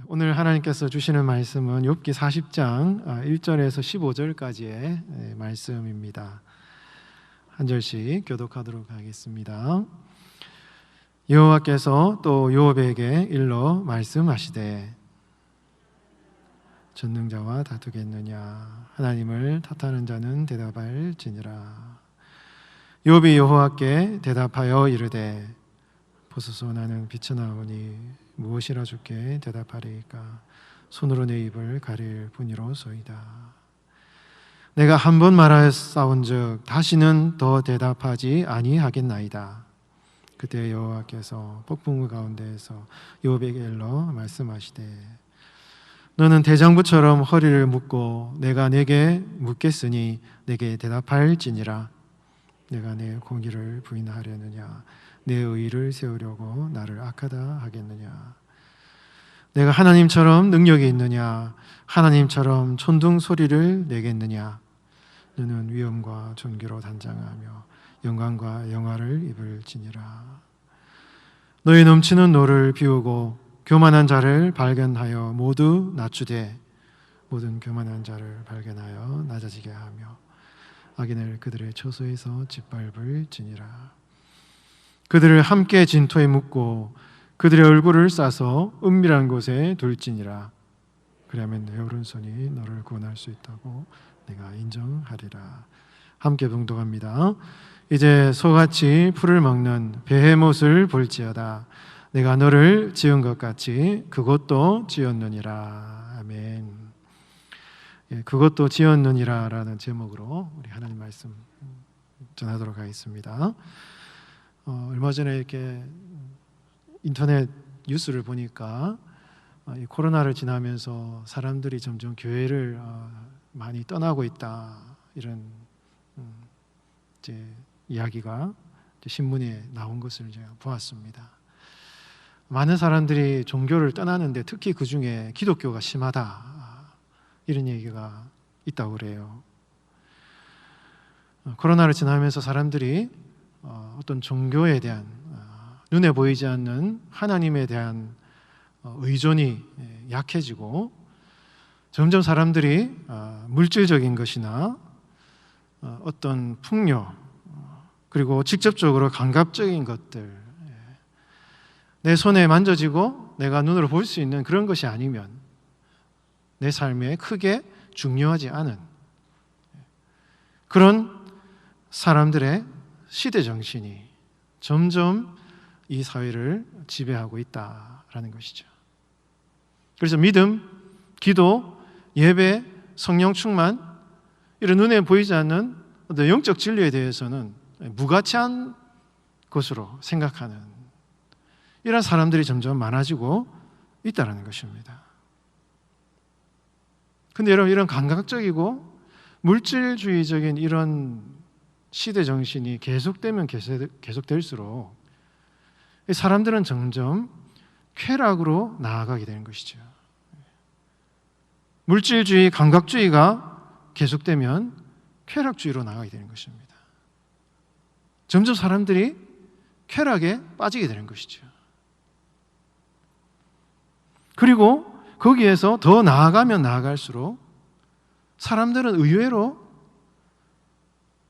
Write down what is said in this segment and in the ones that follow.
오늘 하나님께서 주시는 말씀은 욥기 40장 1절에서 15절까지의 말씀입니다. 한 절씩 교독하도록 하겠습니다. 여호와께서 또 욥에게 일러 말씀하시되 전능자와 다투겠느냐? 하나님을 탓하는 자는 대답할지니라. 욥이 여호와께 대답하여 이르되 보소서, 나는 비천하오니 무엇이라 주께 대답하리이까? 손으로 내 입을 가릴 뿐이로소이다. 내가 한 번 말하였사온즉 다시는 더 대답하지 아니하겠나이다. 그때 여호와께서 폭풍우 가운데에서 욥에게 일러 말씀하시되 너는 대장부처럼 허리를 묶고 내가 내게 묻겠으니 내게 대답할지니라. 내가 내 공의를 부인하려느냐? 내 의의를 세우려고 나를 악하다 하겠느냐? 내가 하나님처럼 능력이 있느냐? 하나님처럼 천둥 소리를 내겠느냐? 너는 위엄과 존귀로 단장하며 영광과 영화를 입을지니라. 너희 넘치는 노를 비우고 교만한 자를 발견하여 모두 낮추되 모든 교만한 자를 발견하여 낮아지게 하며 악인을 그들의 처소에서 짓밟을지니라. 그들을 함께 진토에 묻고 그들의 얼굴을 싸서 은밀한 곳에 둘지니라. 그리하면 내 오른손이 너를 구원할 수 있다고 내가 인정하리라. 함께 봉독합니다. 이제 소같이 풀을 먹는 베헤못을 볼지어다. 내가 너를 지은 것 같이 그것도 지었느니라. 아멘. 그것도 지었느니라 라는 제목으로 우리 하나님 말씀 전하도록 하겠습니다. 얼마 전에 이렇게 인터넷 뉴스를 보니까 이 코로나를 지나면서 사람들이 점점 교회를 많이 떠나고 있다, 이런 이제 이야기가 신문에 나온 것을 제가 보았습니다. 많은 사람들이 종교를 떠나는데 특히 그 중에 기독교가 심하다, 이런 얘기가 있다고 그래요. 코로나를 지나면서 사람들이 어떤 종교에 대한 눈에 보이지 않는 하나님에 대한 의존이 약해지고 점점 사람들이 물질적인 것이나 어떤 풍요 그리고 직접적으로 감각적인 것들, 내 손에 만져지고 내가 눈으로 볼 수 있는 그런 것이 아니면 내 삶에 크게 중요하지 않은 그런 사람들의 시대 정신이 점점 이 사회를 지배하고 있다라는 것이죠. 그래서 믿음, 기도, 예배, 성령 충만, 이런 눈에 보이지 않는 어떤 영적 진리에 대해서는 무가치한 것으로 생각하는 이런 사람들이 점점 많아지고 있다는 것입니다. 근데 여러분, 이런 감각적이고 물질주의적인 이런 시대 정신이 계속되면 계속될수록 사람들은 점점 쾌락으로 나아가게 되는 것이죠. 물질주의, 감각주의가 계속되면 쾌락주의로 나아가게 되는 것입니다. 점점 사람들이 쾌락에 빠지게 되는 것이죠. 그리고 거기에서 더 나아가면 나아갈수록 사람들은 의외로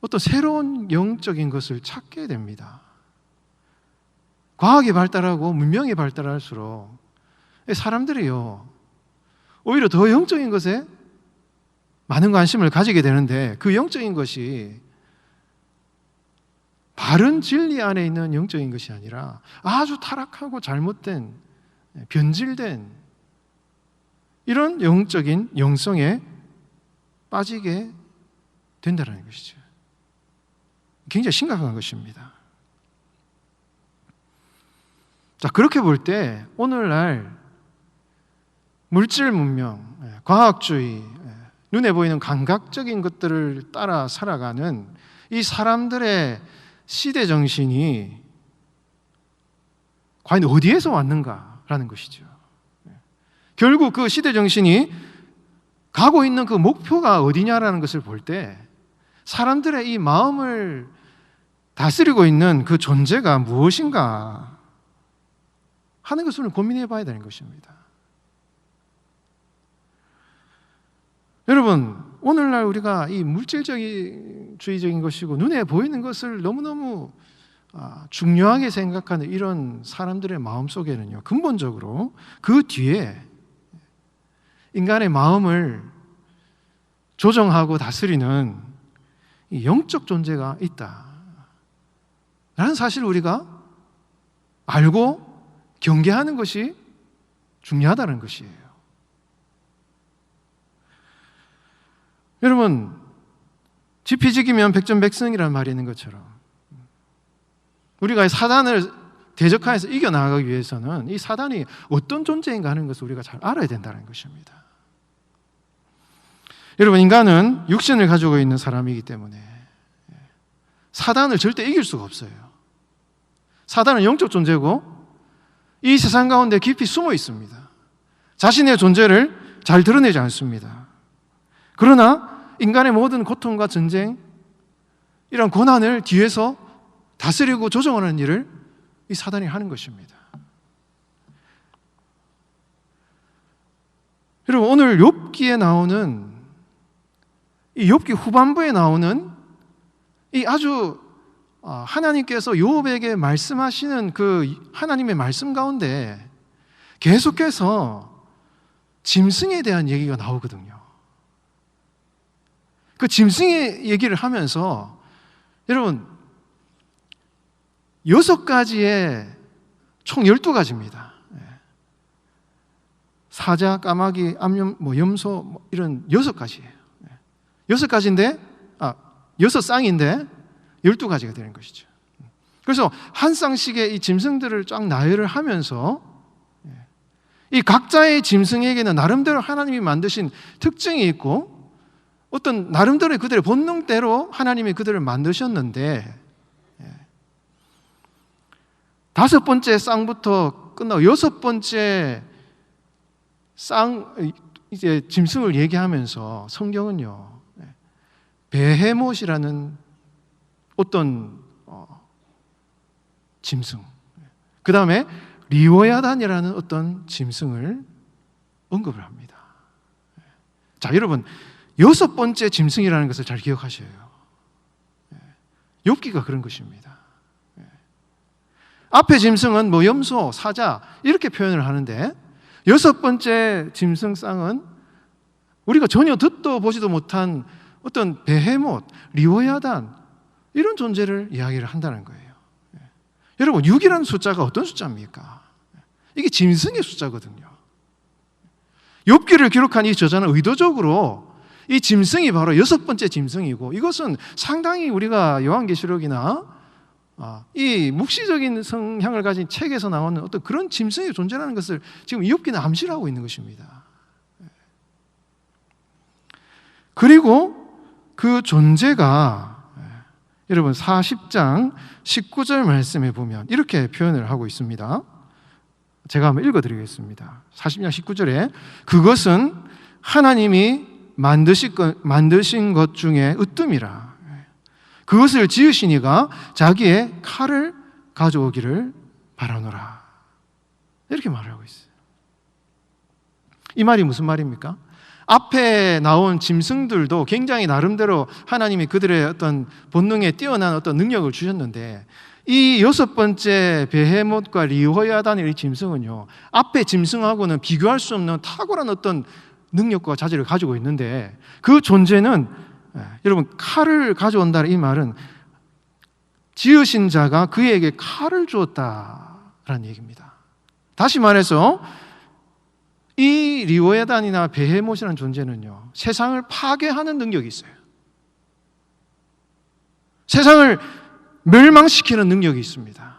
어떤 새로운 영적인 것을 찾게 됩니다. 과학이 발달하고 문명이 발달할수록 사람들이요, 오히려 더 영적인 것에 많은 관심을 가지게 되는데, 그 영적인 것이 바른 진리 안에 있는 영적인 것이 아니라 아주 타락하고 잘못된, 변질된 이런 영적인 영성에 빠지게 된다는 것이죠. 굉장히 심각한 것입니다. 자, 그렇게 볼 때 오늘날 물질 문명, 과학주의, 눈에 보이는 감각적인 것들을 따라 살아가는 이 사람들의 시대 정신이 과연 어디에서 왔는가라는 것이죠. 결국 그 시대 정신이 가고 있는 그 목표가 어디냐라는 것을 볼 때 사람들의 이 마음을 다스리고 있는 그 존재가 무엇인가 하는 것을 고민해 봐야 되는 것입니다. 여러분, 오늘날 우리가 이 물질주의적인 것이고 눈에 보이는 것을 너무너무 중요하게 생각하는 이런 사람들의 마음속에는요, 근본적으로 그 뒤에 인간의 마음을 조정하고 다스리는 이 영적 존재가 있다라는 사실을 우리가 알고 경계하는 것이 중요하다는 것이에요. 여러분, 지피지기면 백전백승이라는 말이 있는 것처럼 우리가 사단을 대적하여서 이겨나가기 위해서는 이 사단이 어떤 존재인가 하는 것을 우리가 잘 알아야 된다는 것입니다. 여러분, 인간은 육신을 가지고 있는 사람이기 때문에 사단을 절대 이길 수가 없어요. 사단은 영적 존재고 이 세상 가운데 깊이 숨어 있습니다. 자신의 존재를 잘 드러내지 않습니다. 그러나 인간의 모든 고통과 전쟁, 이런 고난을 뒤에서 다스리고 조정하는 일을 이 사단이 하는 것입니다. 여러분, 오늘 욥기에 나오는 이 욥기 후반부에 나오는 이 아주 하나님께서 욥에게 말씀하시는 그 하나님의 말씀 가운데 계속해서 짐승에 대한 얘기가 나오거든요. 그 짐승의 얘기를 하면서 여러분 6가지의 총 12가지입니다. 사자, 까마귀, 암염, 염소 이런 6가지예요. 6가지인데 6쌍인데 12가지가 되는 것이죠. 그래서 한 쌍씩의 이 짐승들을 쫙 나열을 하면서 이 각자의 짐승에게는 나름대로 하나님이 만드신 특징이 있고 어떤 나름대로의 그들의 본능대로 하나님이 그들을 만드셨는데 5번째 쌍부터 끝나고 6번째 이제 짐승을 얘기하면서 성경은요, 베헤못이라는 어떤 짐승, 그 다음에 리워야단이라는 어떤 짐승을 언급을 합니다. 자, 여러분 6번째 짐승이라는 것을 잘 기억하셔요. 욥기가 그런 것입니다. 앞에 짐승은 염소, 사자 이렇게 표현을 하는데 6번째 짐승 쌍은 우리가 전혀 듣도 보지도 못한 어떤 베헤못, 리워야단 이런 존재를 이야기를 한다는 거예요. 여러분 6이라는 숫자가 어떤 숫자입니까? 이게 짐승의 숫자거든요. 욥기를 기록한 이 저자는 의도적으로 이 짐승이 바로 6번째 짐승이고 이것은 상당히 우리가 요한계시록이나 이 묵시적인 성향을 가진 책에서 나오는 어떤 그런 짐승의 존재라는 것을 지금 욥기는 암시를 하고 있는 것입니다. 그리고 그 존재가 여러분 40장 19절 말씀에 보면 이렇게 표현을 하고 있습니다. 제가 한번 읽어드리겠습니다. 40장 19절에 그것은 하나님이 만드신 것 중에 으뜸이라. 그것을 지으신 이가 자기의 칼을 가져오기를 바라노라. 이렇게 말을 하고 있어요. 이 말이 무슨 말입니까? 앞에 나온 짐승들도 굉장히 나름대로 하나님이 그들의 어떤 본능에 뛰어난 어떤 능력을 주셨는데 이 6번째 베헤못과 리워야단의 짐승은요, 앞에 짐승하고는 비교할 수 없는 탁월한 어떤 능력과 자질을 가지고 있는데 그 존재는 여러분 칼을 가져온다는 이 말은 지으신 자가 그에게 칼을 주었다라는 얘기입니다. 다시 말해서 이 리워야단이나 베헤못이라는 존재는요, 세상을 파괴하는 능력이 있어요. 세상을 멸망시키는 능력이 있습니다.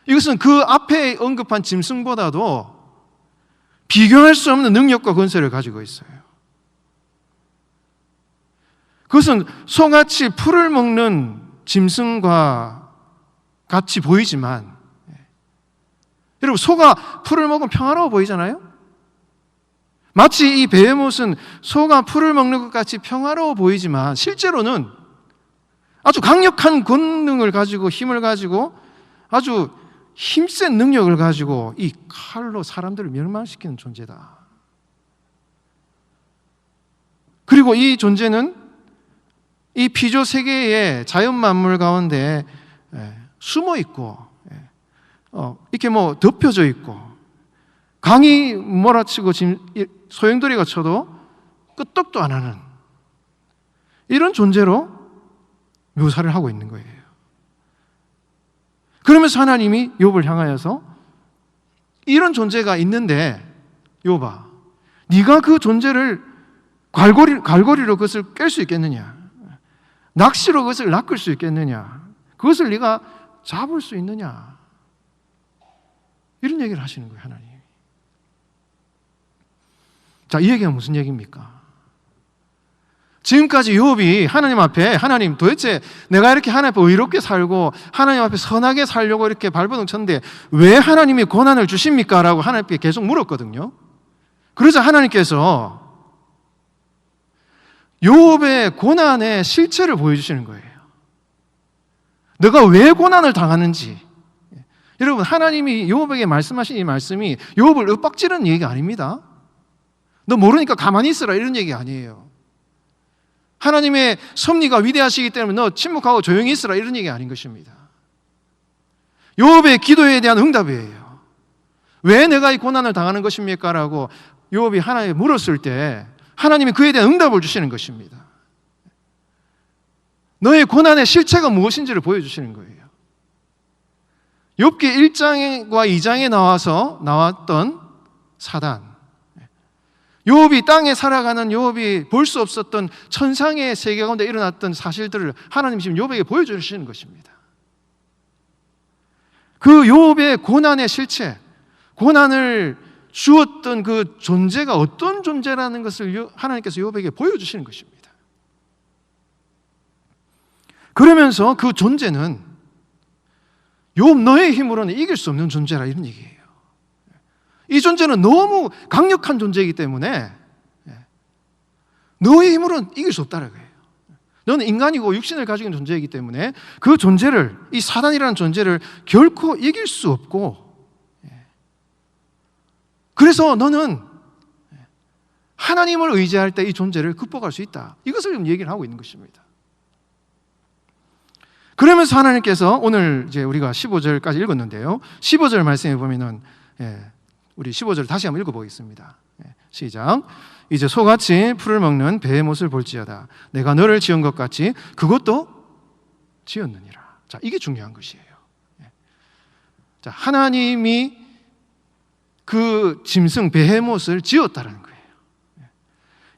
이것은 그 앞에 언급한 짐승보다도 비교할 수 없는 능력과 권세를 가지고 있어요. 그것은 소같이 풀을 먹는 짐승과 같이 보이지만 여러분 소가 풀을 먹으면 평화로워 보이잖아요? 마치 이 베헤못은 소가 풀을 먹는 것 같이 평화로워 보이지만 실제로는 아주 강력한 권능을 가지고 힘을 가지고 아주 힘센 능력을 가지고 이 칼로 사람들을 멸망시키는 존재다. 그리고 이 존재는 이 피조 세계의 자연 만물 가운데 숨어 있고 이렇게 뭐 덮여져 있고 강이 몰아치고 소용돌이가 쳐도 끄떡도 안 하는 이런 존재로 묘사를 하고 있는 거예요. 그러면서 하나님이 욥을 향하여서 이런 존재가 있는데 욥아, 네가 그 존재를 갈고리로 그것을 깰 수 있겠느냐? 낚시로 그것을 낚을 수 있겠느냐? 그것을 네가 잡을 수 있느냐? 이런 얘기를 하시는 거예요, 하나님. 자, 이 얘기가 무슨 얘기입니까? 지금까지 욥이 하나님 앞에 하나님 도대체 내가 이렇게 하나님 앞에 의롭게 살고 하나님 앞에 선하게 살려고 이렇게 발버둥 쳤는데 왜 하나님이 고난을 주십니까? 라고 하나님께 계속 물었거든요. 그러자 하나님께서 욥의 고난의 실체를 보여주시는 거예요. 너가 왜 고난을 당하는지. 여러분, 하나님이 욥에게 말씀하신 이 말씀이 욥을 윽박지르는 얘기가 아닙니다. 너 모르니까 가만히 있으라 이런 얘기 아니에요. 하나님의 섭리가 위대하시기 때문에 너 침묵하고 조용히 있으라 이런 얘기 아닌 것입니다. 욥의 기도에 대한 응답이에요. 왜 내가 이 고난을 당하는 것입니까? 라고 욥이 하나님께 물었을 때 하나님이 그에 대한 응답을 주시는 것입니다. 너의 고난의 실체가 무엇인지를 보여주시는 거예요. 욥기 1장과 2장에 나왔던 사단, 욥이 땅에 살아가는 욥이 볼 수 없었던 천상의 세계 가운데 일어났던 사실들을 하나님 지금 욥에게 보여주시는 것입니다. 그 욥의 고난의 실체, 고난을 주었던 그 존재가 어떤 존재라는 것을 하나님께서 욥에게 보여주시는 것입니다. 그러면서 그 존재는 욥 너의 힘으로는 이길 수 없는 존재라 이런 얘기예요. 이 존재는 너무 강력한 존재이기 때문에 너의 힘으로는 이길 수 없다는 거예요. 너는 인간이고 육신을 가지고 있는 존재이기 때문에 그 존재를, 이 사단이라는 존재를 결코 이길 수 없고, 그래서 너는 하나님을 의지할 때 이 존재를 극복할 수 있다. 이것을 지금 얘기를 하고 있는 것입니다. 그러면서 하나님께서 오늘 이제 우리가 15절까지 읽었는데요. 15절 말씀해 보면은 우리 15절 다시 한번 읽어보겠습니다. 시작. 이제 소같이 풀을 먹는 배의 못을 볼지어다. 내가 너를 지은 것 같이 그것도 지었느니라. 자, 이게 중요한 것이에요. 자, 하나님이 그 짐승 베헤못을 지었다는 거예요.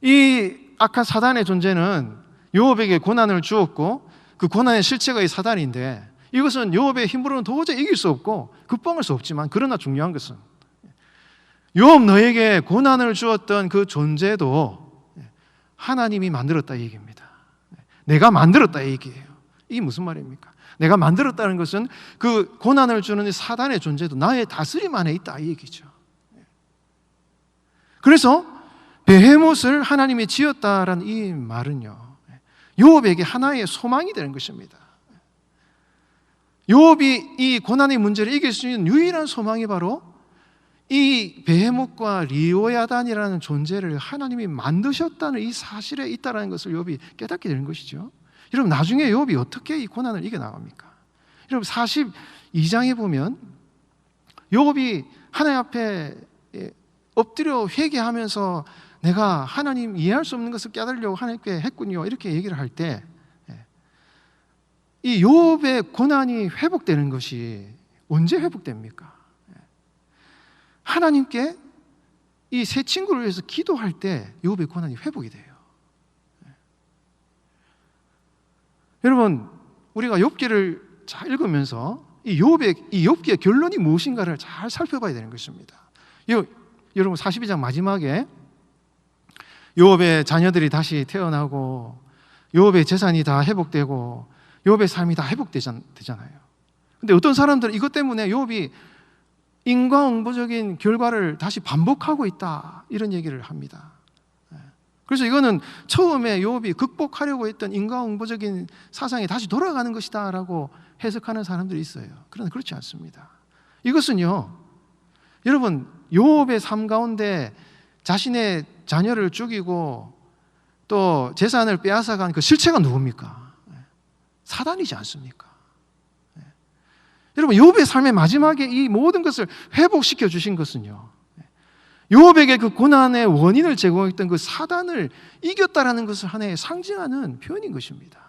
이 악한 사단의 존재는 욥에게 고난을 주었고 그 고난의 실체가 이 사단인데 이것은 욥의 힘으로는 도저히 이길 수 없고 극복할 수 없지만, 그러나 중요한 것은 욥 너에게 고난을 주었던 그 존재도 하나님이 만들었다 이 얘기입니다. 내가 만들었다 이 얘기예요. 이게 무슨 말입니까? 내가 만들었다는 것은 그 고난을 주는 사단의 존재도 나의 다스림 안에 있다 이 얘기죠. 그래서 베헤못을 하나님이 지었다라는 이 말은요, 욥에게 하나의 소망이 되는 것입니다. 욥이 이 고난의 문제를 이길 수 있는 유일한 소망이 바로 이 베헤못과 리오야단이라는 존재를 하나님이 만드셨다는 이 사실에 있다는 것을 욥이 깨닫게 되는 것이죠. 여러분, 나중에 욥이 어떻게 이 고난을 이겨나갑니까? 여러분, 42장에 보면 욥이 하나님 앞에 엎드려 회개하면서 내가 하나님 이해할 수 없는 것을 깨달으려고 하나님께 했군요, 이렇게 얘기를 할 때 이 욥의 고난이 회복되는 것이 언제 회복됩니까? 하나님께 이 세 친구를 위해서 기도할 때 욥의 고난이 회복이 돼요. 여러분, 우리가 욥기를 잘 읽으면서 이 욥기의 결론이 무엇인가를 잘 살펴봐야 되는 것입니다. 여러분, 42장 마지막에 욥의 자녀들이 다시 태어나고 욥의 재산이 다 회복되고 욥의 삶이 다 회복되잖아요. 근데 어떤 사람들은 이것 때문에 욥이 인과응보적인 결과를 다시 반복하고 있다 이런 얘기를 합니다. 그래서 이거는 처음에 욥이 극복하려고 했던 인과응보적인 사상이 다시 돌아가는 것이다 라고 해석하는 사람들이 있어요. 그러나 그렇지 않습니다. 이것은요, 여러분, 욥의 삶 가운데 자신의 자녀를 죽이고 또 또 재산을 빼앗아간 그 실체가 누굽니까? 사단이지 않습니까? 여러분, 욥의 삶의 마지막에 이 모든 것을 회복시켜 주신 것은요, 욥에게 그 고난의 원인을 제공했던 그 사단을 이겼다라는 것을 하나의 상징하는 표현인 것입니다.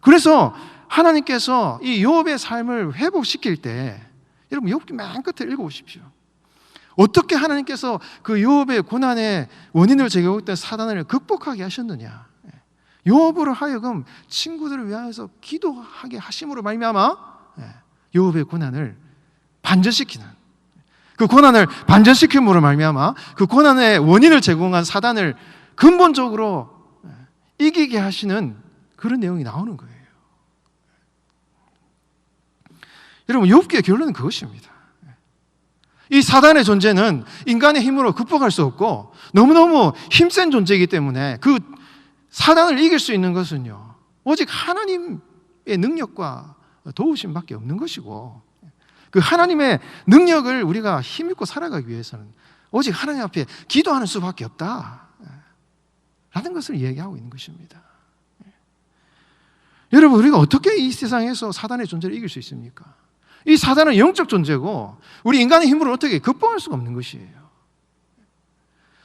그래서 하나님께서 이 욥의 삶을 회복시킬 때, 여러분 욥기 맨 끝에 읽어보십시오. 어떻게 하나님께서 그 욥의 고난의 원인을 제공했던 사단을 극복하게 하셨느냐? 욥으로 하여금 친구들을 위하여서 기도하게 하심으로 말미암아 욥의 고난을 반전시키는, 그 고난을 반전시킴으로 말미암아 그 고난의 원인을 제공한 사단을 근본적으로 이기게 하시는 그런 내용이 나오는 거예요. 여러분, 욥기의 결론은 그것입니다. 이 사단의 존재는 인간의 힘으로 극복할 수 없고 너무너무 힘센 존재이기 때문에 그 사단을 이길 수 있는 것은요, 오직 하나님의 능력과 도우심밖에 없는 것이고, 그 하나님의 능력을 우리가 힘입고 살아가기 위해서는 오직 하나님 앞에 기도하는 수밖에 없다 라는 것을 얘기하고 있는 것입니다. 여러분, 우리가 어떻게 이 세상에서 사단의 존재를 이길 수 있습니까? 이 사단은 영적 존재고 우리 인간의 힘으로 어떻게 극복할 수가 없는 것이에요.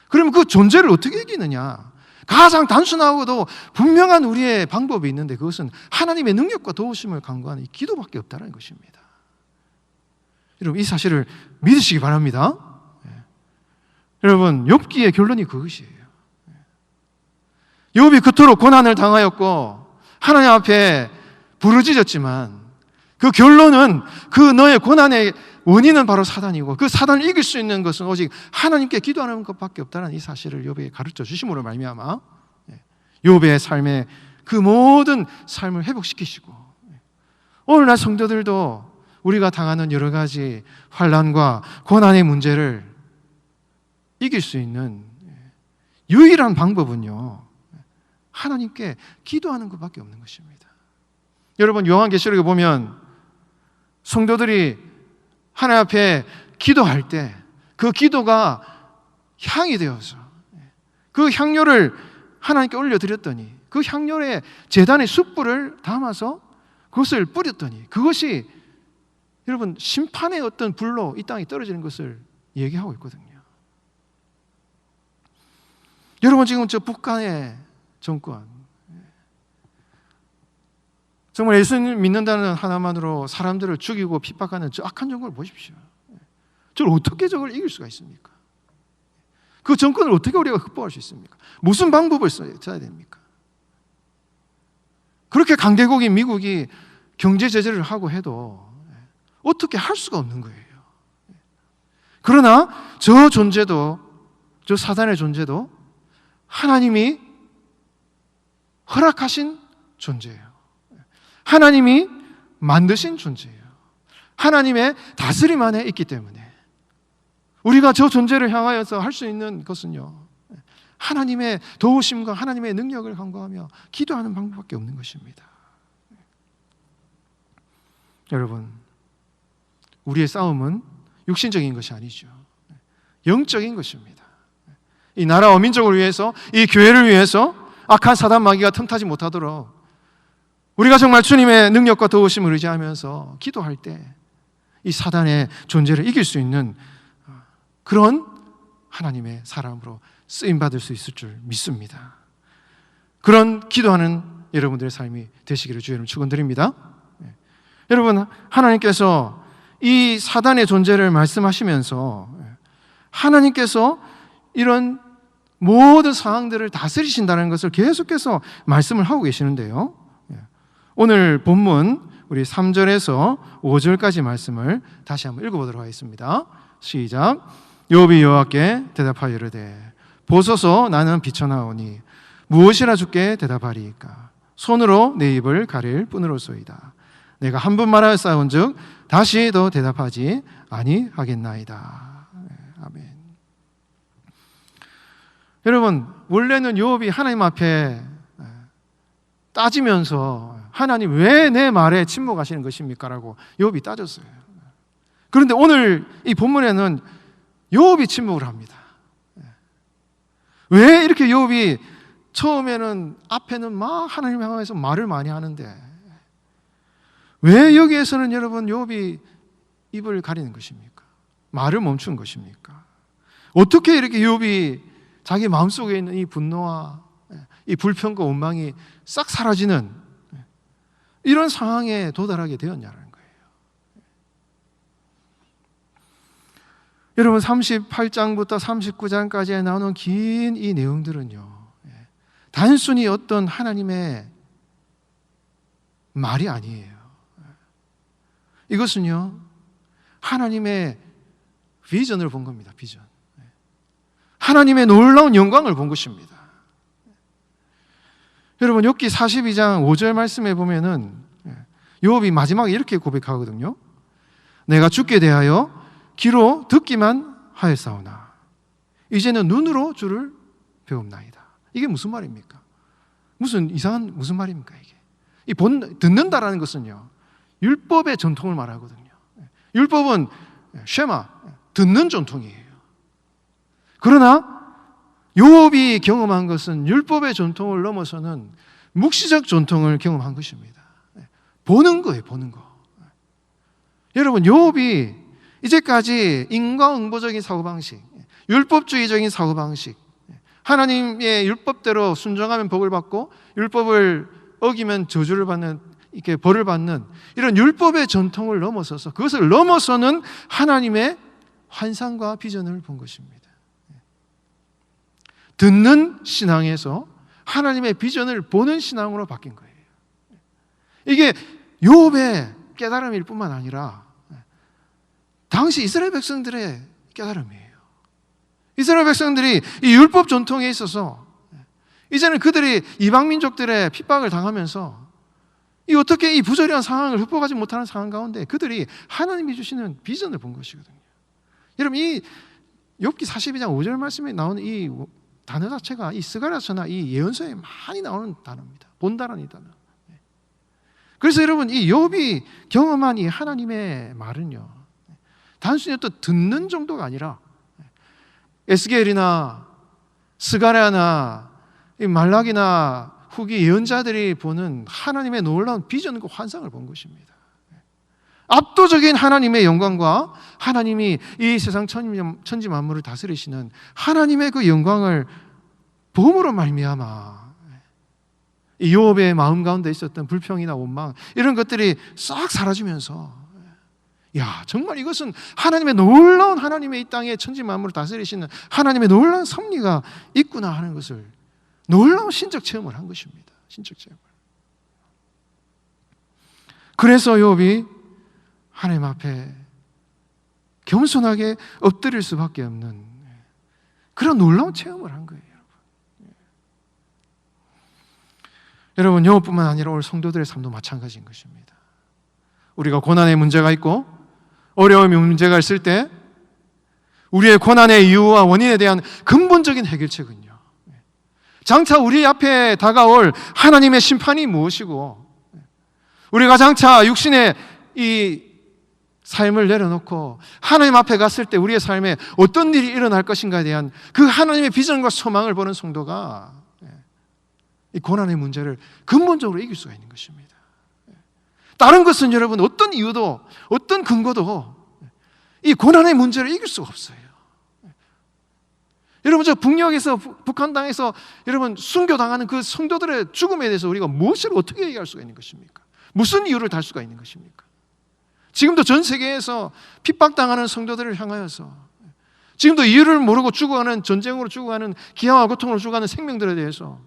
그러면 그 존재를 어떻게 이기느냐? 가장 단순하고도 분명한 우리의 방법이 있는데, 그것은 하나님의 능력과 도우심을 간구하는 이 기도밖에 없다는 것입니다. 여러분, 이 사실을 믿으시기 바랍니다. 여러분, 욥기의 결론이 그것이에요. 욥이 그토록 고난을 당하였고 하나님 앞에 부르짖었지만 그 결론은, 그 너의 고난의 원인은 바로 사단이고 그 사단을 이길 수 있는 것은 오직 하나님께 기도하는 것밖에 없다는 이 사실을 욥에게 가르쳐 주심으로 말미암아 욥의 삶의 그 모든 삶을 회복시키시고, 오늘날 성도들도 우리가 당하는 여러 가지 환난과 고난의 문제를 이길 수 있는 유일한 방법은요, 하나님께 기도하는 것밖에 없는 것입니다. 여러분, 요한계시록에 보면 성도들이 하나님 앞에 기도할 때 그 기도가 향이 되어서 그 향료를 하나님께 올려드렸더니, 그 향료에 제단의 숯불을 담아서 그것을 뿌렸더니 그것이 여러분 심판의 어떤 불로 이 땅에 떨어지는 것을 얘기하고 있거든요. 여러분, 지금 저 북한의 정권, 정말 예수님을 믿는다는 하나만으로 사람들을 죽이고 핍박하는 저 악한 정권을 보십시오. 저를 어떻게 저걸 이길 수가 있습니까? 그 정권을 어떻게 우리가 극복할 수 있습니까? 무슨 방법을 써야 됩니까? 그렇게 강대국인 미국이 경제 제재를 하고 해도 어떻게 할 수가 없는 거예요. 그러나 저 존재도, 저 사단의 존재도 하나님이 허락하신 존재예요. 하나님이 만드신 존재예요. 하나님의 다스림 안에 있기 때문에 우리가 저 존재를 향하여서 할 수 있는 것은요, 하나님의 도우심과 하나님의 능력을 간구하며 기도하는 방법밖에 없는 것입니다. 여러분, 우리의 싸움은 육신적인 것이 아니죠. 영적인 것입니다. 이 나라와 민족을 위해서, 이 교회를 위해서 악한 사단 마귀가 틈타지 못하도록 우리가 정말 주님의 능력과 도우심을 의지하면서 기도할 때 이 사단의 존재를 이길 수 있는 그런 하나님의 사람으로 쓰임받을 수 있을 줄 믿습니다. 그런 기도하는 여러분들의 삶이 되시기를 주의 이름으로 축원드립니다. 여러분, 하나님께서 이 사단의 존재를 말씀하시면서 하나님께서 이런 모든 상황들을 다스리신다는 것을 계속해서 말씀을 하고 계시는데요, 오늘 본문 우리 3절에서 5절까지 말씀을 다시 한번 읽어보도록 하겠습니다. 시작. 욥이 여호와께 대답하여 이르되 보소서, 나는 비천하오니 무엇이라 주께 대답하리이까? 손으로 내 입을 가릴 뿐으로소이다. 내가 한 번 말하였사온즉 다시 더 대답하지 아니하겠나이다. 아멘. 여러분, 원래는 욥이 하나님 앞에 따지면서 하나님 왜 내 말에 침묵하시는 것입니까? 라고 욥이 따졌어요. 그런데 오늘 이 본문에는 욥이 침묵을 합니다. 왜 이렇게 욥이 처음에는 앞에는 막 하나님 향해서 말을 많이 하는데 왜 여기에서는 여러분 욥이 입을 가리는 것입니까? 말을 멈춘 것입니까? 어떻게 이렇게 욥이 자기 마음속에 있는 이 분노와 이 불평과 원망이 싹 사라지는 이런 상황에 도달하게 되었냐는 거예요. 여러분 38장부터 39장까지 나오는 긴 이 내용들은요, 단순히 어떤 하나님의 말이 아니에요. 이것은요, 하나님의 비전을 본 겁니다. 비전. 하나님의 놀라운 영광을 본 것입니다. 여러분 욥기 42장 5절 말씀에 보면은 욥이 마지막에 이렇게 고백하거든요. 내가 주께 대하여 귀로 듣기만 하였사오나 이제는 눈으로 주를 배웁나이다. 이게 무슨 말입니까? 무슨 말입니까 이게? 듣는다라는 것은요, 율법의 전통을 말하거든요. 율법은 쉐마, 듣는 전통이에요. 그러나 욥이 경험한 것은 율법의 전통을 넘어서는 묵시적 전통을 경험한 것입니다. 보는 거예요, 보는 거. 여러분, 욥이 이제까지 인과응보적인 사고방식, 율법주의적인 사고방식, 하나님의 율법대로 순종하면 복을 받고 율법을 어기면 저주를 받는, 이렇게 벌을 받는 이런 율법의 전통을 넘어서서 그것을 넘어서는 하나님의 환상과 비전을 본 것입니다. 듣는 신앙에서 하나님의 비전을 보는 신앙으로 바뀐 거예요. 이게 욥의 깨달음일 뿐만 아니라 당시 이스라엘 백성들의 깨달음이에요. 이스라엘 백성들이 이 율법 전통에 있어서 이제는 그들이 이방 민족들의 핍박을 당하면서 어떻게 이 부조리한 상황을 극복하지 못하는 상황 가운데 그들이 하나님이 주시는 비전을 본 것이거든요. 여러분, 이 욥기 42장 5절 말씀에 나오는 이 단어 자체가 이 스가랴서나 이 예언서에 많이 나오는 단어입니다. 본다라는 단어. 그래서 여러분, 이 욥이 경험한 이 하나님의 말은요, 단순히 또 듣는 정도가 아니라 에스겔이나 스가랴나 말라기나 후기 예언자들이 보는 하나님의 놀라운 비전과 환상을 본 것입니다. 압도적인 하나님의 영광과 하나님이 이 세상 천지 만물을 다스리시는 하나님의 그 영광을 봄으로 말미암아 이 욥의 마음 가운데 있었던 불평이나 원망 이런 것들이 싹 사라지면서, 야, 정말 이것은 하나님의 놀라운, 하나님의 이 땅에 천지 만물을 다스리시는 하나님의 놀라운 섭리가 있구나 하는 것을 놀라운 신적 체험을 한 것입니다. 신적 체험을. 그래서 욥이 하나님 앞에 겸손하게 엎드릴 수밖에 없는 그런 놀라운 체험을 한 거예요. 여러분, 욥뿐만 아니라 오늘 성도들의 삶도 마찬가지인 것입니다. 우리가 고난의 문제가 있고 어려움의 문제가 있을 때 우리의 고난의 이유와 원인에 대한 근본적인 해결책은요, 장차 우리 앞에 다가올 하나님의 심판이 무엇이고 우리가 장차 육신의 이 삶을 내려놓고 하나님 앞에 갔을 때 우리의 삶에 어떤 일이 일어날 것인가에 대한 그 하나님의 비전과 소망을 보는 성도가 이 고난의 문제를 근본적으로 이길 수가 있는 것입니다. 다른 것은 여러분 어떤 이유도 어떤 근거도 이 고난의 문제를 이길 수가 없어요. 여러분, 저 북녘에서 북한 땅에서 여러분 순교당하는 그 성도들의 죽음에 대해서 우리가 무엇을 어떻게 얘기할 수가 있는 것입니까? 무슨 이유를 달 수가 있는 것입니까? 지금도 전 세계에서 핍박당하는 성도들을 향하여서 지금도 이유를 모르고 죽어가는, 전쟁으로 죽어가는, 기아와 고통으로 죽어가는 생명들에 대해서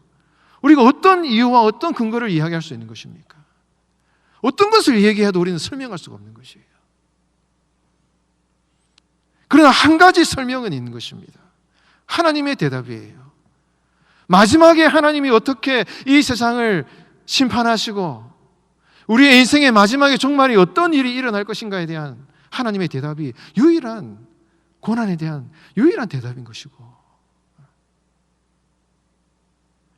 우리가 어떤 이유와 어떤 근거를 이야기할 수 있는 것입니까? 어떤 것을 얘기해도 우리는 설명할 수가 없는 것이에요. 그러나 한 가지 설명은 있는 것입니다. 하나님의 대답이에요. 마지막에 하나님이 어떻게 이 세상을 심판하시고 우리의 인생의 마지막에 종말이 어떤 일이 일어날 것인가에 대한 하나님의 대답이 유일한, 고난에 대한 유일한 대답인 것이고,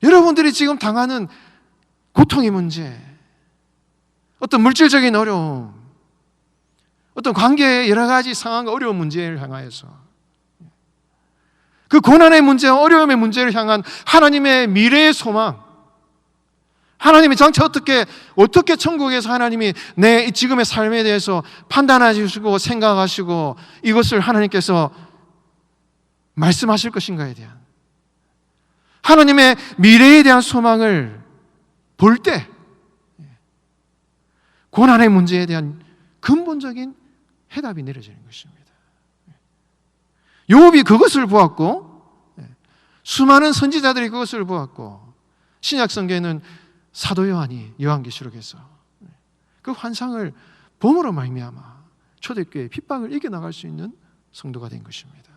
여러분들이 지금 당하는 고통의 문제, 어떤 물질적인 어려움, 어떤 관계의 여러 가지 상황과 어려운 문제를 향하여서 그 고난의 문제와 어려움의 문제를 향한 하나님의 미래의 소망, 하나님이 장차 어떻게 천국에서 하나님이 내 지금의 삶에 대해서 판단하시고 생각하시고 이것을 하나님께서 말씀하실 것인가에 대한 하나님의 미래에 대한 소망을 볼 때 고난의 문제에 대한 근본적인 해답이 내려지는 것입니다. 욥이 그것을 보았고 수많은 선지자들이 그것을 보았고 신약 성경에는 사도 요한이 요한계시록에서 그 환상을 봄으로 말미암아 초대교회의 핍박을 이겨나갈 수 있는 성도가 된 것입니다.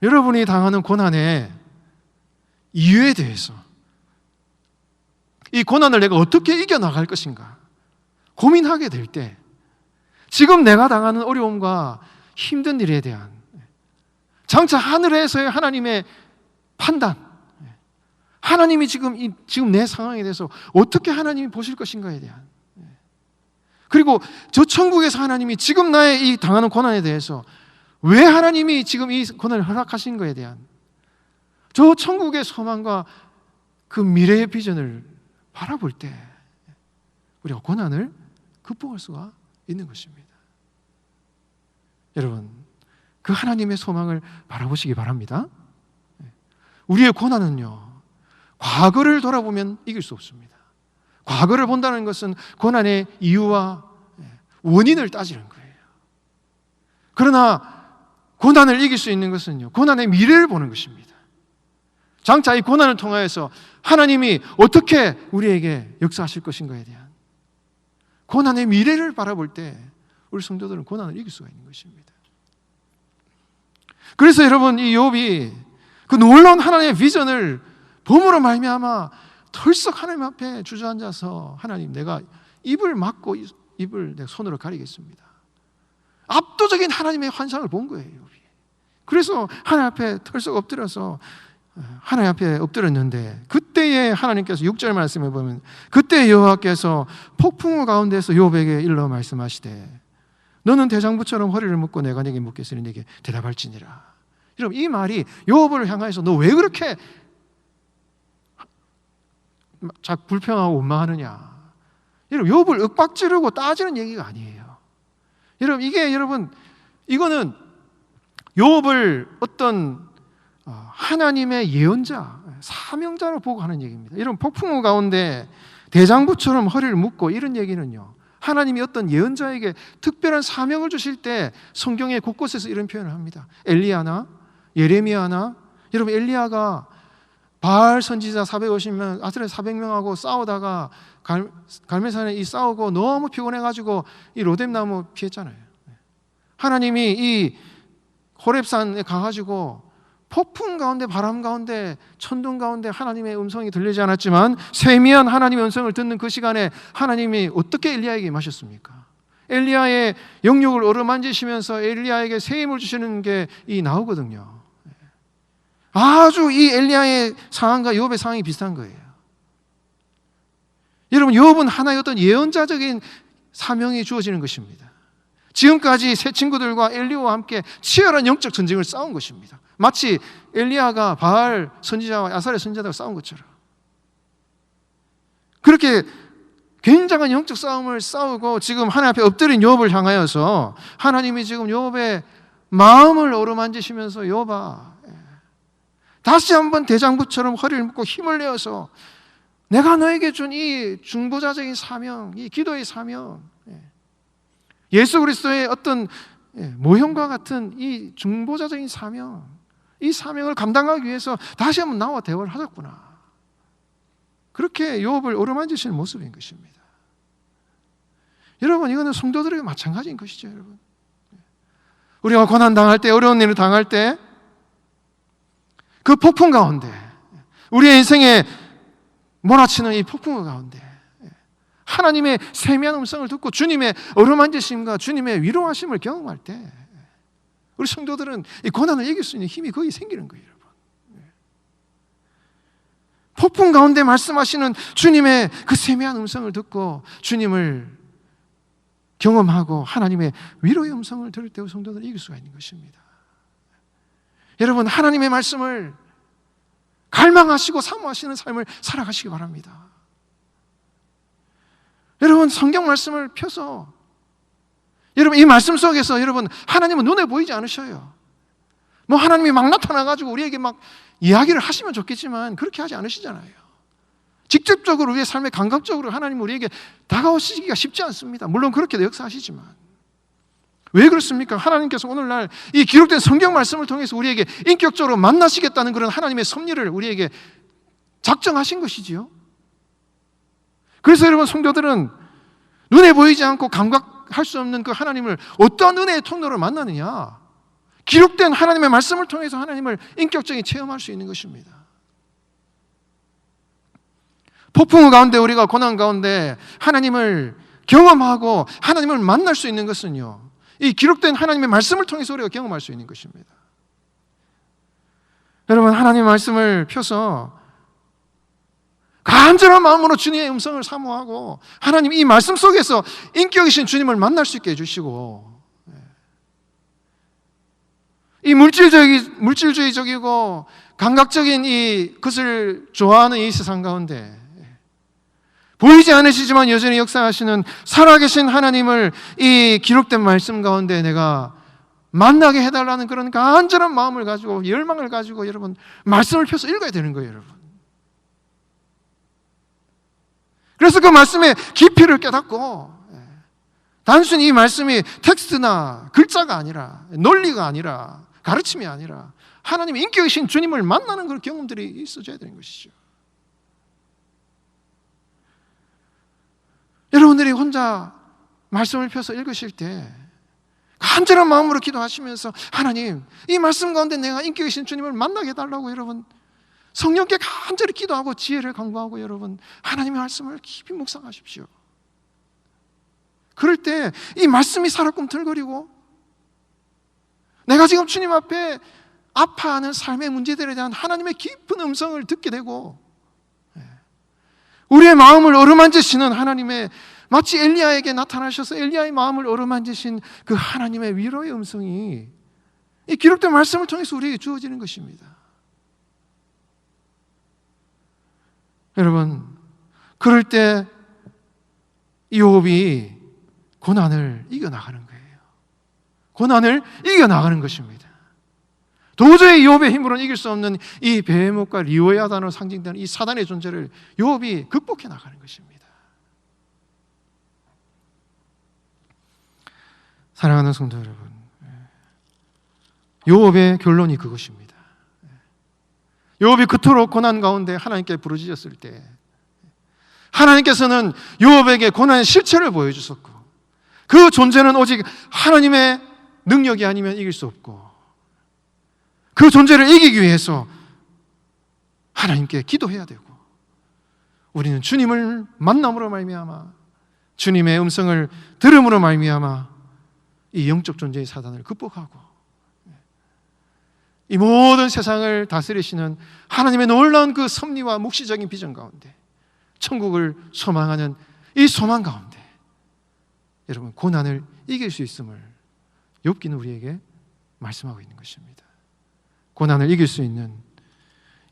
여러분이 당하는 고난의 이유에 대해서 이 고난을 내가 어떻게 이겨나갈 것인가 고민하게 될 때 지금 내가 당하는 어려움과 힘든 일에 대한 장차 하늘에서의 하나님의 판단, 하나님이 지금 내 상황에 대해서 어떻게 하나님이 보실 것인가에 대한, 그리고 저 천국에서 하나님이 지금 나의 이 당하는 고난에 대해서 왜 하나님이 지금 이 고난을 허락하신 것에 대한 저 천국의 소망과 그 미래의 비전을 바라볼 때 우리가 고난을 극복할 수가 있는 것입니다. 여러분, 그 하나님의 소망을 바라보시기 바랍니다. 우리의 고난은요, 과거를 돌아보면 이길 수 없습니다. 과거를 본다는 것은 고난의 이유와 원인을 따지는 거예요. 그러나 고난을 이길 수 있는 것은요, 고난의 미래를 보는 것입니다. 장차 이 고난을 통하여서 하나님이 어떻게 우리에게 역사하실 것인가에 대한 고난의 미래를 바라볼 때 우리 성도들은 고난을 이길 수가 있는 것입니다. 그래서 여러분, 이 욥이 그 놀라운 하나님의 비전을 봄으로 말미암아 털썩 하나님 앞에 주저앉아서 하나님, 내가 입을 막고 입을 내 손으로 가리겠습니다. 압도적인 하나님의 환상을 본 거예요, 욥이. 그래서 하나님 앞에 털썩 엎드려서 하나님 앞에 엎드렸는데, 그때에 하나님께서 6절 말씀에 보면 그때 여호와께서 폭풍우 가운데서 욥에게 일러 말씀하시되 너는 대장부처럼 허리를 묶고 내가 네게 묻겠으니 네게 대답할지니라. 여러분, 이 말이 욥을 향해서 너 왜 그렇게 자꾸 불평하고 원망하느냐, 여러분, 욥을 윽박지르고 따지는 얘기가 아니에요. 이거는 욥을 어떤 하나님의 예언자, 사명자로 보고 하는 얘기입니다. 이런 폭풍우 가운데 대장부처럼 허리를 묶고, 이런 얘기는요, 하나님이 어떤 예언자에게 특별한 사명을 주실 때 성경의 곳곳에서 이런 표현을 합니다. 엘리야나 예레미야나, 여러분, 엘리야가 바알 선지자 450명, 아스레 400명하고 싸우다가 갈멜산에 싸우고 너무 피곤해가지고 이 로뎀나무 피했잖아요. 하나님이 이 호렙산에 가가지고 폭풍 가운데, 바람 가운데, 천둥 가운데 하나님의 음성이 들리지 않았지만 세미한 하나님의 음성을 듣는 그 시간에 하나님이 어떻게 엘리야에게 임하셨습니까? 엘리야의 영역을 어루만지시면서 엘리야에게 새 힘을 주시는 게 나오거든요. 아주 이 엘리야의 상황과 욥의 상황이 비슷한 거예요. 여러분, 욥은 하나의 어떤 예언자적인 사명이 주어지는 것입니다. 지금까지 새 친구들과 엘리야와 함께 치열한 영적 전쟁을 싸운 것입니다. 마치 엘리야가 바알 선지자와 아사랴 선지자와 싸운 것처럼 그렇게 굉장한 영적 싸움을 싸우고 지금 하나님 앞에 엎드린 욥을 향하여서 하나님이 지금 욥의 마음을 어루만지시면서 욥아, 다시 한번 대장부처럼 허리를 묶고 힘을 내어서 내가 너에게 준 이 중보자적인 사명, 이 기도의 사명, 예수 그리스도의 어떤 모형과 같은 이 중보자적인 사명, 이 사명을 감당하기 위해서 다시 한번 나와 대화를 하셨구나. 그렇게 욥을 어루만지시는 모습인 것입니다. 여러분, 이거는 성도들에게 마찬가지인 것이죠. 여러분, 우리가 고난 당할 때, 어려운 일을 당할 때, 그 폭풍 가운데, 우리의 인생에 몰아치는 이 폭풍 가운데 하나님의 세미한 음성을 듣고 주님의 어루만지심과 주님의 위로하심을 경험할 때 우리 성도들은 이 고난을 이길 수 있는 힘이 거의 생기는 거예요. 여러분, 폭풍 가운데 말씀하시는 주님의 그 세미한 음성을 듣고 주님을 경험하고 하나님의 위로의 음성을 들을 때 성도들은 이길 수가 있는 것입니다. 여러분, 하나님의 말씀을 갈망하시고 사모하시는 삶을 살아가시기 바랍니다. 여러분, 성경 말씀을 펴서 여러분, 이 말씀 속에서 여러분, 하나님은 눈에 보이지 않으셔요. 뭐 하나님이 막 나타나가지고 우리에게 막 이야기를 하시면 좋겠지만 그렇게 하지 않으시잖아요. 직접적으로 우리의 삶에 감각적으로 하나님은 우리에게 다가오시기가 쉽지 않습니다. 물론 그렇게도 역사하시지만. 왜 그렇습니까? 하나님께서 오늘날 이 기록된 성경 말씀을 통해서 우리에게 인격적으로 만나시겠다는 그런 하나님의 섭리를 우리에게 작정하신 것이지요. 그래서 여러분, 성도들은 눈에 보이지 않고 감각할 수 없는 그 하나님을 어떠한 은혜의 통로로 만나느냐? 기록된 하나님의 말씀을 통해서 하나님을 인격적인 체험할 수 있는 것입니다. 폭풍 가운데 우리가 고난 가운데 하나님을 경험하고 하나님을 만날 수 있는 것은요, 이 기록된 하나님의 말씀을 통해서 우리가 경험할 수 있는 것입니다. 여러분, 하나님의 말씀을 펴서 간절한 마음으로 주님의 음성을 사모하고 하나님 이 말씀 속에서 인격이신 주님을 만날 수 있게 해주시고, 이 물질주의적이고 감각적인 이 것을 좋아하는 이 세상 가운데 보이지 않으시지만 여전히 역사하시는 살아계신 하나님을 이 기록된 말씀 가운데 내가 만나게 해달라는 그런 간절한 마음을 가지고 열망을 가지고 여러분 말씀을 펴서 읽어야 되는 거예요, 여러분. 그래서 그 말씀의 깊이를 깨닫고 단순히 이 말씀이 텍스트나 글자가 아니라 논리가 아니라 가르침이 아니라 하나님의 인격이신 주님을 만나는 그런 경험들이 있어져야 되는 것이죠. 여러분들이 혼자 말씀을 펴서 읽으실 때 간절한 마음으로 기도하시면서 하나님, 이 말씀 가운데 내가 인격이신 주님을 만나게 해달라고 여러분 성령께 간절히 기도하고 지혜를 간구하고 여러분 하나님의 말씀을 깊이 묵상하십시오. 그럴 때 이 말씀이 살아 꿈틀거리고 내가 지금 주님 앞에 아파하는 삶의 문제들에 대한 하나님의 깊은 음성을 듣게 되고 우리의 마음을 어루만지시는 하나님의 마치 엘리야에게 나타나셔서 엘리야의 마음을 어루만지신 그 하나님의 위로의 음성이 이 기록된 말씀을 통해서 우리에게 주어지는 것입니다. 여러분, 그럴 때 욥이 고난을 이겨나가는 거예요. 고난을 이겨나가는 것입니다. 도저히 욥의 힘으로는 이길 수 없는 이 베헤못과 리오야단으로 상징되는 이 사단의 존재를 욥이 극복해 나가는 것입니다. 사랑하는 성도 여러분, 욥의 결론이 그것입니다. 욥이 그토록 고난 가운데 하나님께 부르짖었을 때 하나님께서는 욥에게 고난의 실체를 보여주셨고 그 존재는 오직 하나님의 능력이 아니면 이길 수 없고 그 존재를 이기기 위해서 하나님께 기도해야 되고 우리는 주님을 만남으로 말미암아 주님의 음성을 들음으로 말미암아 이 영적 존재의 사단을 극복하고 이 모든 세상을 다스리시는 하나님의 놀라운 그 섭리와 묵시적인 비전 가운데 천국을 소망하는 이 소망 가운데 여러분 고난을 이길 수 있음을 욥기는 우리에게 말씀하고 있는 것입니다. 고난을 이길 수 있는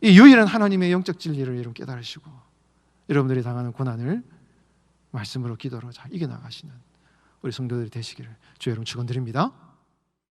이 유일한 하나님의 영적 진리를 여러분 깨달으시고 여러분들이 당하는 고난을 말씀으로 기도로 잘 이겨나가시는 우리 성도들이 되시기를 주의 이름 축원드립니다.